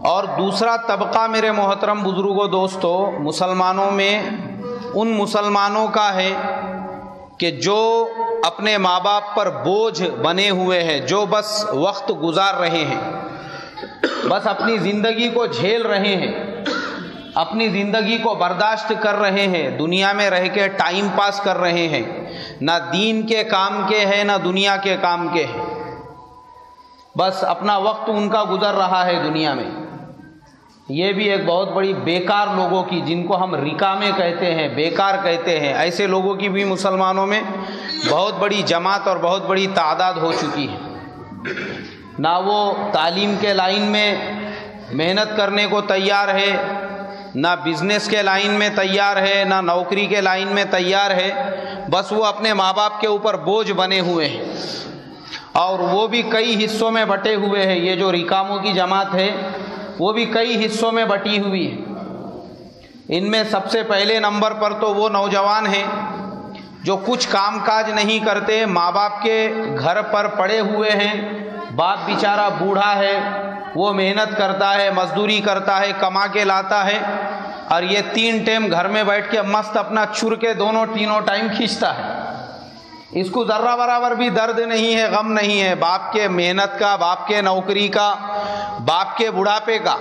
اور دوسرا طبقہ میرے محترم بزرگوں دوستو مسلمانوں میں ان مسلمانوں کا ہے کہ جو اپنے ماں باپ پر بوجھ بنے ہوئے ہیں، جو بس وقت گزار رہے ہیں، بس اپنی زندگی کو جھیل رہے ہیں، اپنی زندگی کو برداشت کر رہے ہیں، دنیا میں رہ کے ٹائم پاس کر رہے ہیں، نہ دین کے کام کے ہیں نہ دنیا کے کام کے ہیں، بس اپنا وقت ان کا گزر رہا ہے دنیا میں۔ یہ بھی ایک بہت بڑی بیکار لوگوں کی، جن کو ہم رکامے کہتے ہیں، بیکار کہتے ہیں، ایسے لوگوں کی بھی مسلمانوں میں بہت بڑی جماعت اور بہت بڑی تعداد ہو چکی ہے۔ نہ وہ تعلیم کے لائن میں محنت کرنے کو تیار ہے، نہ بزنس کے لائن میں تیار ہے، نہ نوکری کے لائن میں تیار ہے، بس وہ اپنے ماں باپ کے اوپر بوجھ بنے ہوئے ہیں، اور وہ بھی کئی حصوں میں بٹے ہوئے ہیں۔ یہ جو رکاموں کی جماعت ہے وہ بھی کئی حصوں میں بٹی ہوئی ہے۔ ان میں سب سے پہلے نمبر پر تو وہ نوجوان ہیں جو کچھ کام کاج نہیں کرتے، ماں باپ کے گھر پر پڑے ہوئے ہیں، باپ بیچارہ بوڑھا ہے، وہ محنت کرتا ہے، مزدوری کرتا ہے، کما کے لاتا ہے، اور یہ 3 ٹائم گھر میں بیٹھ کے مست اپنا چر کے تینوں ٹائم کھینچتا ہے۔ اس کو ذرہ برابر بھی درد نہیں ہے، غم نہیں ہے باپ کے محنت کا، باپ کے نوکری کا، باپ کے بڑھاپے کا۔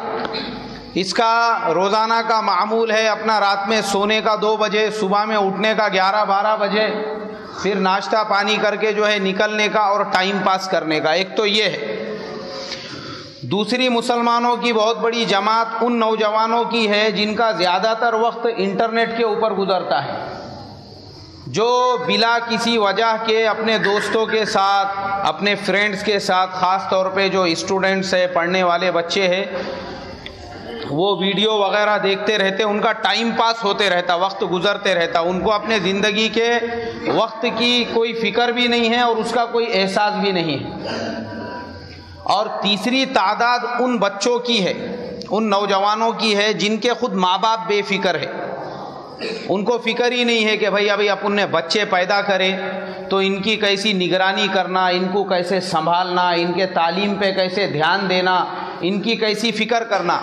اس کا روزانہ کا معمول ہے اپنا رات میں سونے کا 2 بجے، صبح میں اٹھنے کا 11-12 بجے، پھر ناشتہ پانی کر کے جو ہے نکلنے کا اور ٹائم پاس کرنے کا۔ ایک تو یہ ہے۔ دوسری مسلمانوں کی بہت بڑی جماعت ان نوجوانوں کی ہے جن کا زیادہ تر وقت انٹرنیٹ کے اوپر گزرتا ہے، جو بلا کسی وجہ کے اپنے دوستوں کے ساتھ، اپنے فرینڈز کے ساتھ، خاص طور پہ جو اسٹوڈنٹس ہیں، پڑھنے والے بچے ہیں، وہ ویڈیو وغیرہ دیکھتے رہتے، ان کا ٹائم پاس ہوتے رہتا، وقت گزرتے رہتا، ان کو اپنے زندگی کے وقت کی کوئی فکر بھی نہیں ہے اور اس کا کوئی احساس بھی نہیں ہے۔ اور تیسری تعداد ان بچوں کی ہے، ان نوجوانوں کی ہے جن کے خود ماں باپ بے فکر ہے، ان کو فکر ہی نہیں ہے کہ بھائی ابھی اپن نے بچے پیدا کرے تو ان کی کیسی نگرانی کرنا، ان کو کیسے سنبھالنا، ان کے تعلیم پہ کیسے دھیان دینا، ان کی کیسی فکر کرنا۔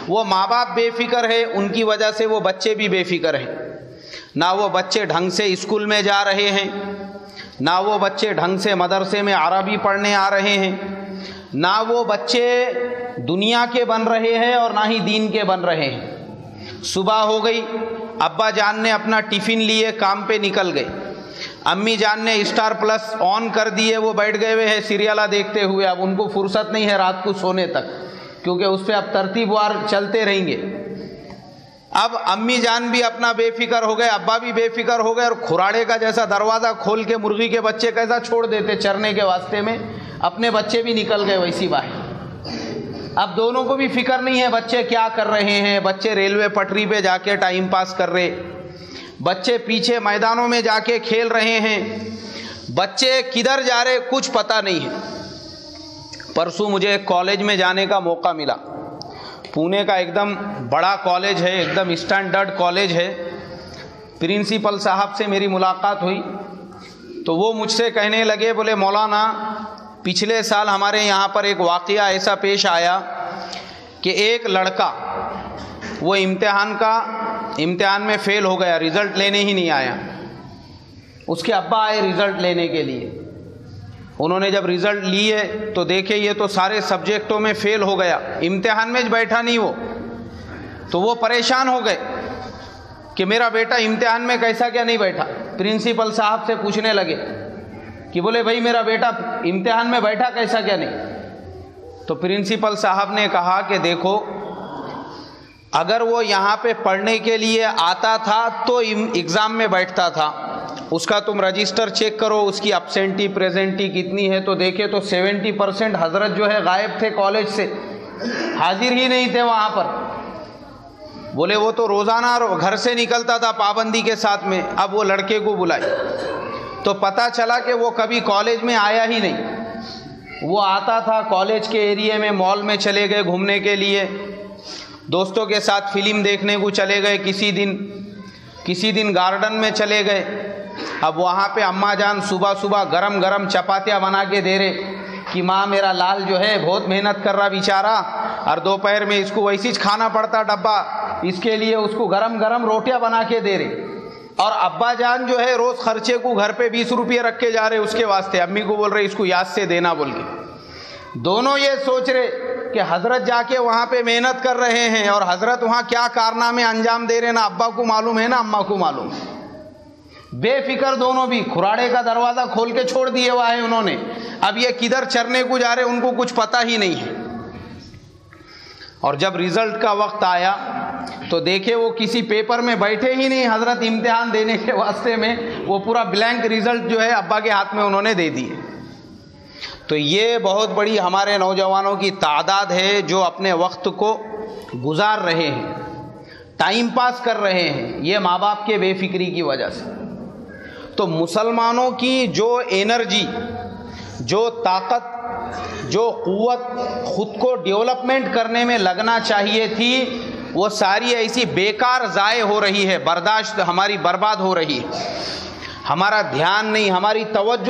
وہ ماں باپ بے فکر ہے، ان کی وجہ سے وہ بچے بھی بے فکر ہیں۔ نہ وہ بچے ڈھنگ سے اسکول میں جا رہے ہیں، نہ وہ بچے ڈھنگ سے مدرسے میں عربی پڑھنے آ رہے ہیں، نہ وہ بچے دنیا کے بن رہے ہیں اور نہ ہی دین کے بن رہے ہیں۔ صبح ہو گئی، ابا جان نے اپنا ٹفن لیے کام پہ نکل گئے، امی جان نے اسٹار پلس آن کر دیے، وہ بیٹھ گئے ہوئے ہیں سیریلہ دیکھتے ہوئے۔ اب ان کو فرصت نہیں ہے رات کو سونے تک، کیونکہ اس پہ اب ترتیب وار چلتے رہیں گے۔ اب امی جان بھی اپنا بے فکر ہو گئے، ابا بھی بے فکر ہو گئے، اور کھراڑے کا جیسا دروازہ کھول کے مرغی کے بچے کیسا چھوڑ دیتے چرنے کے واسطے میں، اپنے بچے بھی نکل گئے ویسی باہر۔ اب دونوں کو بھی فکر نہیں ہے بچے کیا کر رہے ہیں، بچے ریلوے پٹری پہ جا کے ٹائم پاس کر رہے، بچے پیچھے میدانوں میں جا کے کھیل رہے ہیں، بچے کدھر جا رہے کچھ پتہ نہیں ہے۔ پرسوں مجھے ایک کالج میں جانے کا موقع ملا، پونے کا ایک دم بڑا کالج ہے، ایک دم اسٹینڈرڈ کالج ہے۔ پرنسپل صاحب سے میری ملاقات ہوئی تو وہ مجھ سے کہنے لگے، بولے مولانا پچھلے سال ہمارے یہاں پر ایک واقعہ ایسا پیش آیا کہ ایک لڑکا وہ امتحان میں فیل ہو گیا، رزلٹ لینے ہی نہیں آیا۔ اس کے ابا آئے رزلٹ لینے کے لیے، انہوں نے جب رزلٹ لیے تو دیکھے یہ تو سارے سبجیکٹوں میں فیل ہو گیا، امتحان میں بیٹھا نہیں وہ، تو وہ پریشان ہو گئے کہ میرا بیٹا امتحان میں کیسا کیا نہیں بیٹھا۔ پرنسپل صاحب سے پوچھنے لگے کہ بولے بھائی میرا بیٹا امتحان میں بیٹھا کیسا کیا نہیں۔ تو پرنسپل صاحب نے کہا کہ دیکھو، اگر وہ یہاں پہ پڑھنے کے لیے آتا تھا تو ایگزام میں بیٹھتا تھا، اس کا تم رجسٹر چیک کرو، اس کی ابسینٹی پریزنٹی کتنی ہے، تو دیکھے تو 70% حضرت جو ہے غائب تھے کالج سے، حاضر ہی نہیں تھے وہاں پر۔ بولے وہ تو روزانہ گھر سے نکلتا تھا پابندی کے ساتھ میں، اب وہ لڑکے کو بلائی تو پتہ چلا کہ وہ کبھی کالج میں آیا ہی نہیں۔ وہ آتا تھا کالج کے ایریے میں، مال میں چلے گئے گھومنے کے لیے، دوستوں کے ساتھ فلم دیکھنے کو چلے گئے، کسی دن گارڈن میں چلے گئے۔ اب وہاں پہ اماں جان صبح صبح گرم چپاتیاں بنا کے دے رہے کہ ماں میرا لال جو ہے بہت محنت کر رہا بیچارہ، اور دوپہر میں اس کو ویسی کھانا پڑتا ڈبہ، اس کے لیے اس کو گرم گرم روٹیاں بنا کے دے رہے، اور ابا جان جو ہے روز خرچے کو گھر پہ 20 روپے رکھ کے جا رہے اس کے واسطے، امی کو بول رہے اس کو یاد سے دینا بول کے۔ دونوں یہ سوچ رہے کہ حضرت جا کے وہاں پہ محنت کر رہے ہیں اور حضرت وہاں کیا کارنامے انجام دے رہے، نہ ابا کو معلوم ہے نہ اماں کو معلوم ہے۔ بے فکر دونوں بھی، کھراڑے کا دروازہ کھول کے چھوڑ دیے ہوا ہے انہوں نے، اب یہ کدھر چرنے کو جا رہے ان کو کچھ پتہ ہی نہیں ہے۔ اور جب رزلٹ کا وقت آیا تو دیکھے وہ کسی پیپر میں بیٹھے ہی نہیں حضرت امتحان دینے کے واسطے میں، وہ پورا بلینک رزلٹ جو ہے ابا کے ہاتھ میں انہوں نے دے دیے۔ تو یہ بہت بڑی ہمارے نوجوانوں کی تعداد ہے جو اپنے وقت کو گزار رہے ہیں، ٹائم پاس کر رہے ہیں، یہ ماں باپ کے بے فکری کی وجہ سے۔ تو مسلمانوں کی جو انرجی، جو طاقت، جو قوت خود کو ڈیولپمنٹ کرنے میں لگنا چاہیے تھی، وہ ساری ایسی بیکار ضائع ہو رہی ہے، برداشت ہماری برباد ہو رہی ہے، ہمارا دھیان نہیں، ہماری توجہ